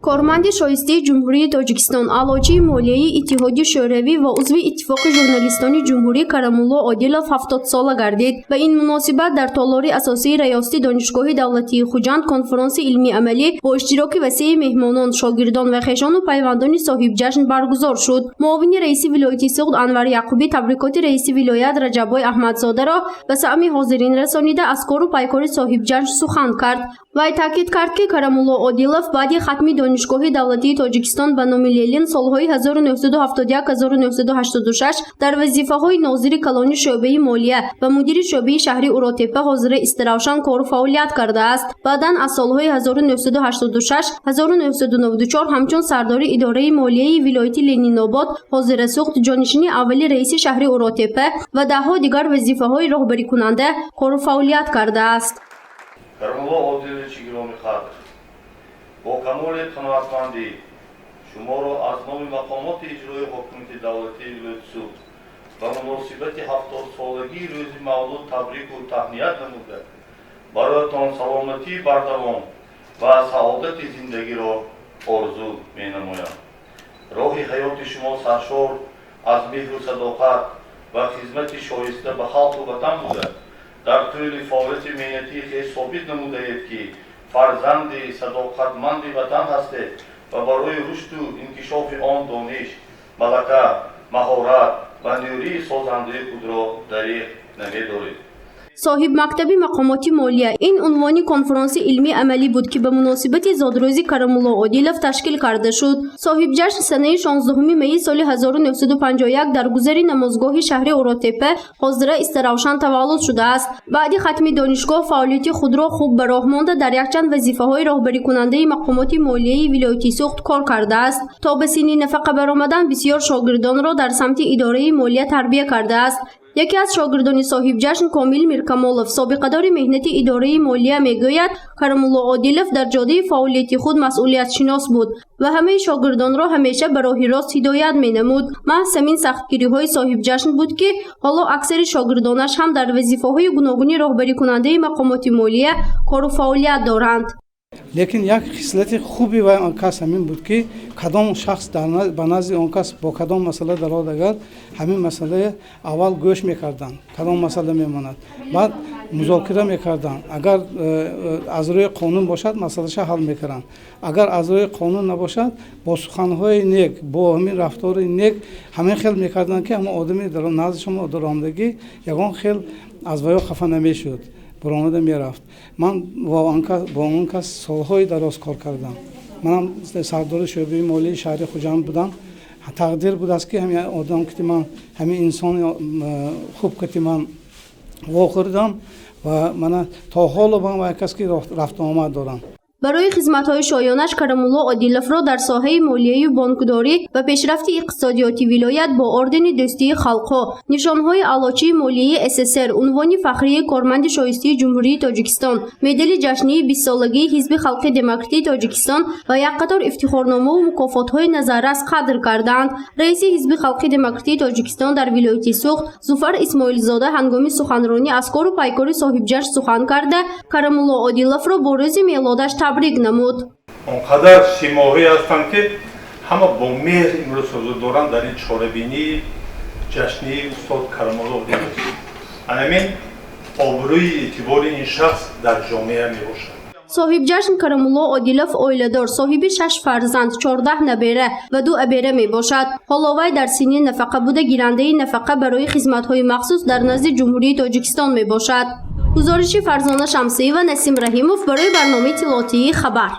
کارمند شایسته جمهوری تاجیکستان علاجی مالیه اتحادیه شوروی و عضو اتفاق ژورنالیستان جمهوری کرم‌الله عادلوف 70 ساله گردید. به این مناسبت در تالار اساسی ریاست دانشگاه دولتی خوجند کنفرانس علمی عملی با اشتراک وسیع مهمانان، شاگردان و خویشان و پیوندان صاحب جشن برگزار شد. معاون رئیس ولایت سوخت انور یعقوبی تبریکات رئیس ولایت رجب‌بای احمدزاده را به سهم حاضرین رسانیده از کار و پیکار صاحب جشن سخن کرد. وی تاکید کرد که کرم‌الله عادلوف بعد ختم دانشگاه دولتی تاجیکستان به نام لنین سالهای 1971-1986 در وظیفه‌های ناظر کلان شعبه مالیه و مدیر شعبه شهری اوراتپه حاضر استراوشان کار و فعالیت کرده است. بعداً از سالهای 1986-1994 همچون سردار اداره مالیه ولایت لنین آباد حاضر سوخت جانشین اول رئیس شهری اوراتپه و ده‌ها دیگر وظیفه‌های راهبری کننده کار و فعالیت کرده است. کرم‌الله عادلوف گرامی قدر، با کمال قناعتمندی شما را از نام مقامات اجرایی حکومت دولتی ولایت سوخت و مناسبت 70 سالگی روز مولود تبریک و تهنیت نموده برایتان سلامتی بردوام و سعادت زندگی را آرزو می‌نمایم. راه حیات شما سرشار از مهر و صداقت و خدمت شایسته به خلق و وطن بوده. در طول فعالیت مهنتی خود ثابت نموده اید که فرزند صداقتمند وطن هستید و برای رشد و انکشاف آن دانش، ملکه، مهارت و نیروی سازنده خود را دریغ نمی‌دارید. صاحب مکتب مقامات مالیه این عنوانی کنفرانس علمی عملی بود که به مناسبت زادروزی کرم‌الله عادلوف تشکیل کرده شد. صاحب جشن سنه 16 می سال 1951 در گذر نمازگاه شهر اوراتپه حاضر استراوشان تولد شده است. بعد ختم دانشگاه فعالیت خود را خوب به راه مانده در یکچند وظیفه‌های راهبری کننده مقامات مالیه ولایت سوخت کار کرده است. تا به سن نفقه برآمدن بسیار شاگردان را در سمت اداره مالیه تربیت کرده است. یکی از شاگردان صاحب جشن کامل میرکمالوف سابقه دار مهنت اداره مالیه میگوید کرم‌الله عادلوف در جاده فعالیت خود مسئولیت شناس بود و همه شاگردان را همیشه به راه راست هدایت مینمود. محض همین سختگیری های صاحب جشن بود که حالا اکثر شاگردانش هم در وظیفه های گوناگونی راهبری کننده مقامات مالیه کار و فعالیت دارند. لیکن یک خصلت خوبی و آن کس همین بود که کدام شخص به نزد آن کس با کدام مسئله درآمد اگر همین مسئله اول گوش میکردند کدام مسئله میماند بعد مذاکره میکردند اگر از روی قانون باشد مسئلهش حل میکردند اگر از روی قانون نباشد با سخنهای نیک با همین رفتار نیک همین خیل میکردند که اما آدمی در نزد شما درآمدگی یگان خیل از وی خفه نمیشد برآمده میرفت. من با اون کس سالهای دراز کار کردم. منم سردار شعبه مالی شهر خوجند بودم. تقدیر بود است که همین آدم که من همین انسان خوب که من واخوردم و من تا حالا با کسی که رفت آمد دارم. برای خدمت‌های شایانش کرم‌الله عادلوف را در ساحه مالیه و بانکداری و پیشرفت اقتصادیاتی ولایت با اردن دوستی خلق‌ها، نشانهای علاجی مالیه SSR، عنوان فخری کارمند شایسته جمهوری تاجیکستان، مدال جشنی 20 سالگی حزب خلق دموکراتی تاجیکستان و یک قطار افتخارنامه و مکافات‌های نظررس قدر کردند. رئیس حزب خلق دموکراتی تاجیکستان در ولایت سوخت، ظفر اسماعیل زاده هنگام سخنرانی از کار و پیکار صاحب جشن سخن کرده، کرم‌الله عادلوف را با روز میلادش تبریک نمود. اونقدر سیماهی هستند که همه با مهر امروز حضور دارند در این چاره‌بینی جشنی استاد کرم‌الله عادلوف. همین آبروی اعتبار این شخص در جامعه می باشد. صاحب جشن کرم‌الله عادلوف اویلدار صاحب 6 فرزند، 14 نبیره و 2 ابیره می باشد. حالا وی در سن نفقه بوده گیرنده نفقه برای خدمت‌های مخصوص در نزد جمهوری تاجیکستان می باشد. گزارش فرزانه شمسی و نسیم رحیموف برای برنامه اطلاعاتی خبر.